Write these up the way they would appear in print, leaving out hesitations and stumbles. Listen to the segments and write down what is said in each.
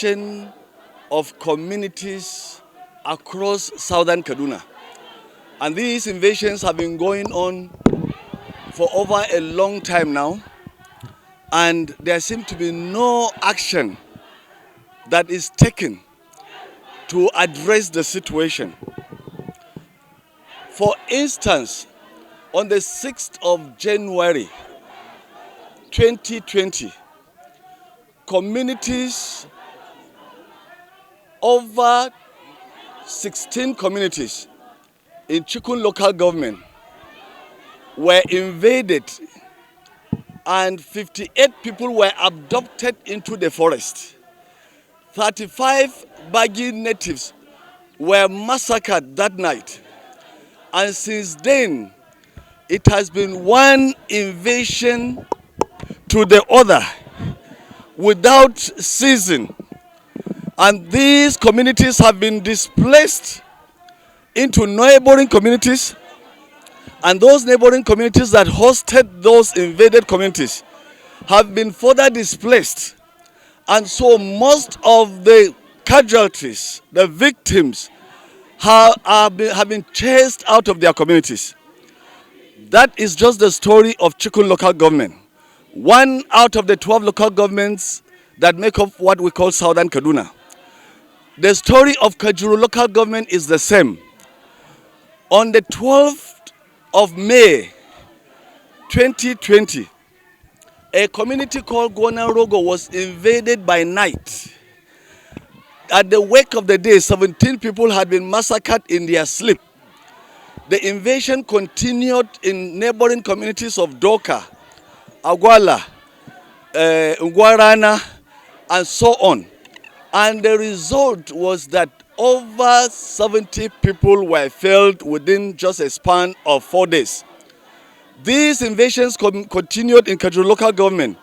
invasion of communities across Southern Kaduna. And these invasions have been going on for over a long time now, and there seems to be no action that is taken to address the situation. For instance, on the 6th of January 2020, communities, over 16 communities in Chikun local government were invaded and 58 people were abducted into the forest. 35 Bagi natives were massacred that night. And since then, it has been one invasion to the other without ceasing. And these communities have been displaced into neighboring communities, and those neighboring communities that hosted those invaded communities have been further displaced. And so most of the casualties, the victims, have been chased out of their communities. That is just the story of Chikun local government. One out of the 12 local governments that make up what we call Southern Kaduna. The story of Kajuru local government is the same. On the 12th of May 2020, a community called Gwana was invaded by night. At the wake of the day, 17 people had been massacred in their sleep. The invasion continued in neighboring communities of Doka, Agwala, Ungwarana, and so on. And the result was that over 70 people were felled within just a span of 4 days. These invasions continued in Kajuru local government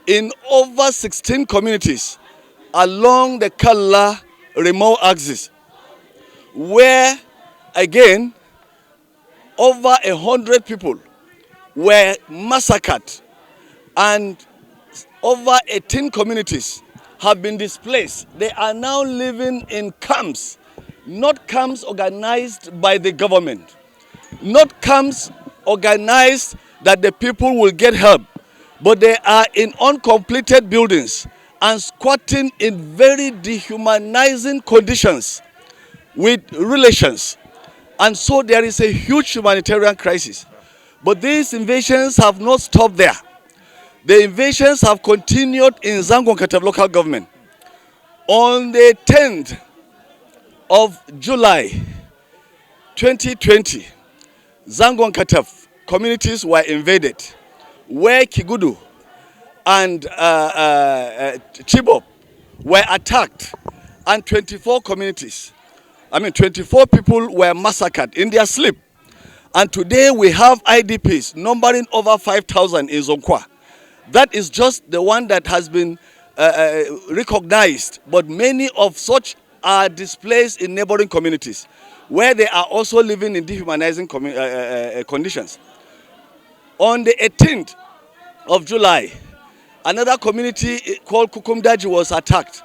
in over 16 communities along the Kalla remote axis, where again over 100 people were massacred and over 18 communities have been displaced. They are now living in camps, not camps organized by the government, not camps organized that the people will get help, but they are in uncompleted buildings and squatting in very dehumanizing conditions with relations. And so there is a huge humanitarian crisis. But these invasions have not stopped there. The invasions have continued in Zangon local government. On the 10th of July 2020, Zangon Kataf communities were invaded, where Kigudu and Chibok were attacked, and 24 people were massacred in their sleep. And today we have IDPs numbering over 5,000 in Zonkwa. That is just the one that has been recognized, but many of such are displaced in neighboring communities, where they are also living in dehumanizing conditions. On the 18th of July, another community called Kukumdaji was attacked,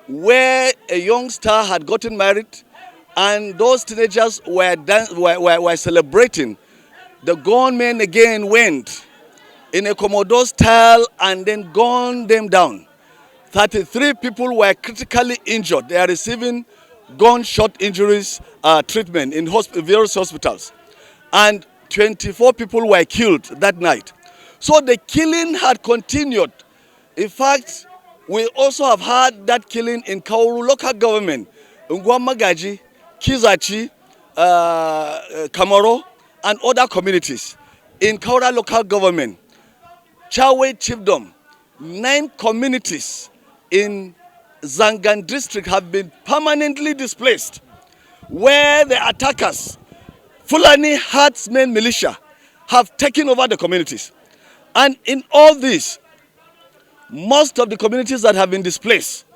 where a youngster had gotten married, and those teenagers were celebrating. The gunmen again went in a Commodore style and then gunned them down. 33 people were critically injured. They are receiving gunshot injuries treatment in various hospitals. And 24 people were killed that night. So the killing had continued. In fact, we also have had that killing in Kauru local government, Ngwamagaji, Kizachi, Kamoro, and other communities. In Kaura local government, Chawe Chiefdom, 9 communities in Zangan district have been permanently displaced, where the attackers, Fulani Militia, have taken over the communities. And in all this, most of the communities that have been displaced,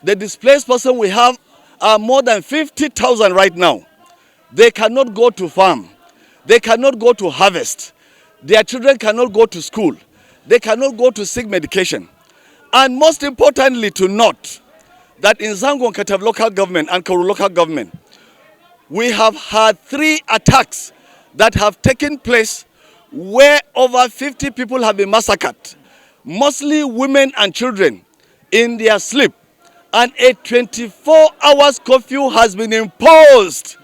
the displaced person we have are more than 50,000 right now. They cannot go to farm. They cannot go to harvest. Their children cannot go to school. They cannot go to seek medication. And most importantly to note, that in Zangon Katab local government and Kauru local government, we have had 3 attacks that have taken place where over 50 people have been massacred, mostly women and children in their sleep. And a 24 hours curfew has been imposed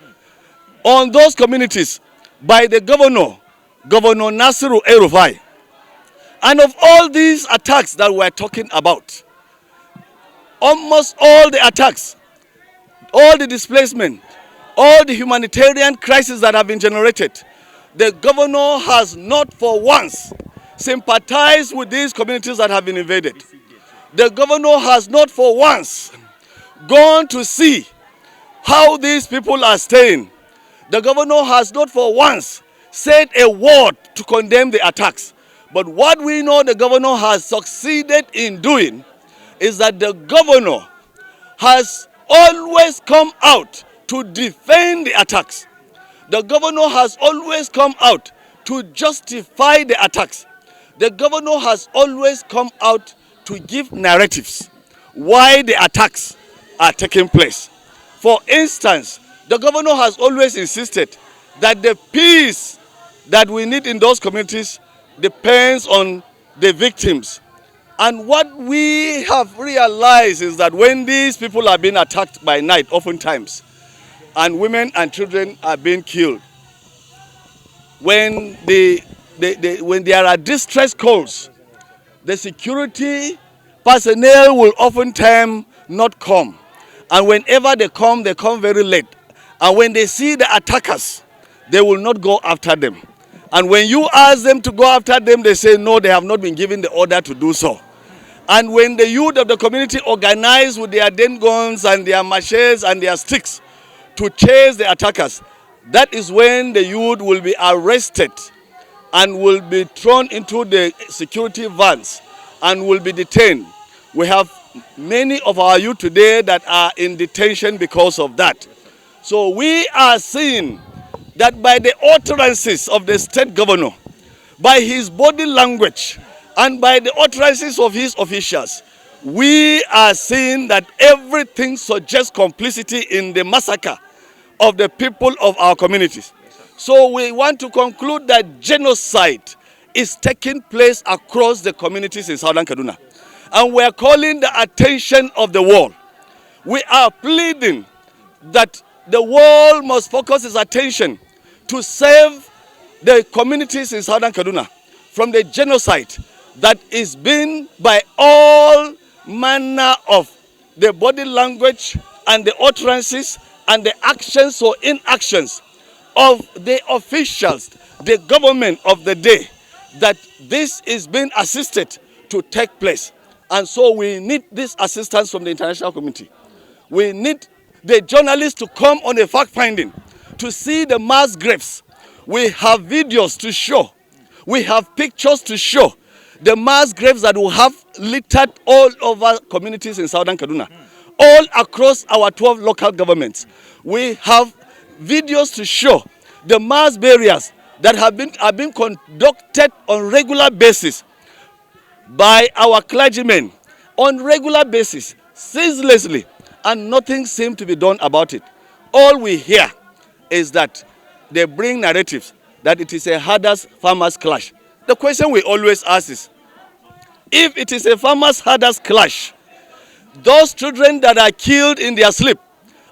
on those communities by the governor, Governor Nasiru El-Rufai. And of all these attacks that we're talking about, almost all the attacks, all the displacement, all the humanitarian crises that have been generated, the governor has not for once sympathized with these communities that have been invaded. The governor has not for once gone to see how these people are staying. The governor has not for once said a word to condemn the attacks. But what we know the governor has succeeded in doing is that the governor has always come out to defend the attacks. The governor has always come out to justify the attacks. The governor has always come out to give narratives why the attacks are taking place. For instance, the governor has always insisted that the peace that we need in those communities depends on the victims. And what we have realized is that when these people are being attacked by night, oftentimes, and women and children are being killed, when there are distress calls, the security personnel will oftentimes not come. And whenever they come very late. And when they see the attackers, they will not go after them. And when you ask them to go after them, they say no, they have not been given the order to do so. And when the youth of the community organize with their den guns and their machetes and their sticks to chase the attackers, that is when the youth will be arrested and will be thrown into the security vans and will be detained. We have many of our youth today that are in detention because of that. So we are seeing that by the utterances of the state governor, by his body language, and by the utterances of his officials, we are seeing that everything suggests complicity in the massacre of the people of our communities. So we want to conclude that genocide is taking place across the communities in Southern Kaduna. And we are calling the attention of the world. We are pleading that the world must focus its attention to save the communities in Southern Kaduna from the genocide that is being by all manner of the body language and the utterances and the actions or inactions of the officials, the government of the day, that this is being assisted to take place. And so we need this assistance from the international community. We need the journalists to come on a fact-finding, to see the mass graves. We have videos to show. We have pictures to show the mass graves that will have littered all over communities in Southern Kaduna, all across our 12 local governments. We have videos to show the mass burials that are being conducted on regular basis by our clergymen, on regular basis, ceaselessly, and nothing seems to be done about it. All we hear is that they bring narratives that it is a herders-farmers clash. The question we always ask is, if it is a farmers-herders clash, those children that are killed in their sleep,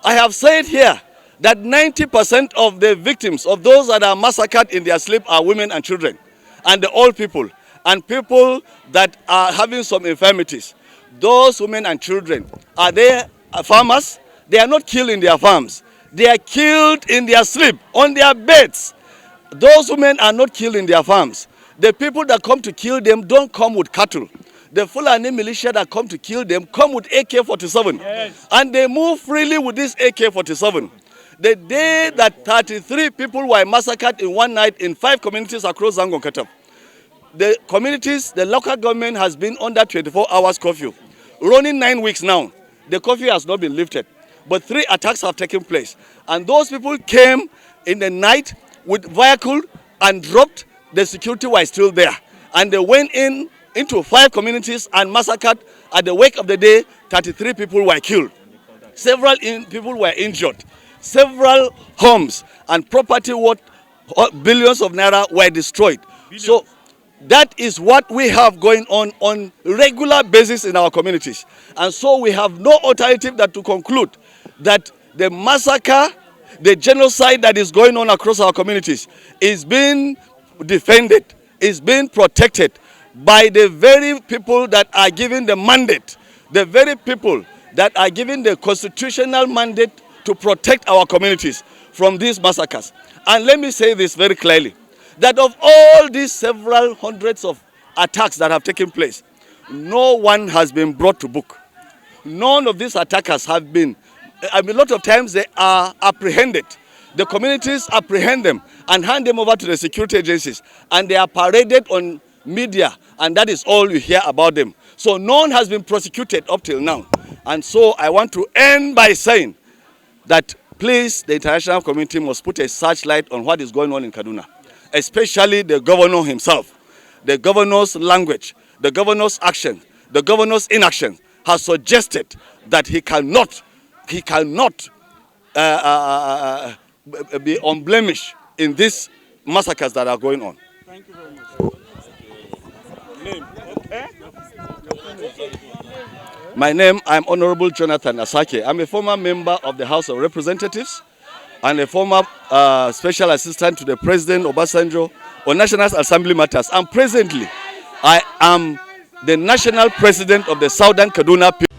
I have said here that 90% of the victims of those that are massacred in their sleep are women and children, and the old people, and people that are having some infirmities. Those women and children, are they farmers? They are not killed in their farms. They are killed in their sleep, on their beds. Those women are not killed in their farms. The people that come to kill them don't come with cattle. The Fulani Militia that come to kill them come with AK-47. Yes. And they move freely with this AK-47. The day that 33 people were massacred in one night in 5 communities across Zangon Katab, the communities, the local government has been under 24 hours curfew. Running 9 weeks now, the curfew has not been lifted. But 3 attacks have taken place. And those people came in the night with vehicle and dropped. The security was still there. And they went into 5 communities and massacred. At the wake of the day, 33 people were killed. Several people were injured. Several homes and property worth billions of naira were destroyed. Billions. So that is what we have going on regular basis in our communities. And so we have no alternative than to conclude that the massacre, the genocide that is going on across our communities is being defended, is being protected by the very people that are given the mandate, the very people that are given the constitutional mandate to protect our communities from these massacres. And let me say this very clearly, that of all these several hundreds of attacks that have taken place, no one has been brought to book. None of these attackers have been, a lot of times they are apprehended. The communities apprehend them and hand them over to the security agencies, and they are paraded on media, and that is all you hear about them. So none has been prosecuted up till now. And so I want to end by saying that please, the international community must put a searchlight on what is going on in Kaduna, especially the governor himself. The governor's language, the governor's action, the governor's inaction has suggested that he cannot be unblemished in these massacres that are going on. Thank you very much. Name? Okay. My name, I'm Honorable Jonathan Asake. I'm a former member of the House of Representatives and a former special assistant to the President Obasanjo on National Assembly matters. And presently, I am the national president of the Southern Kaduna people.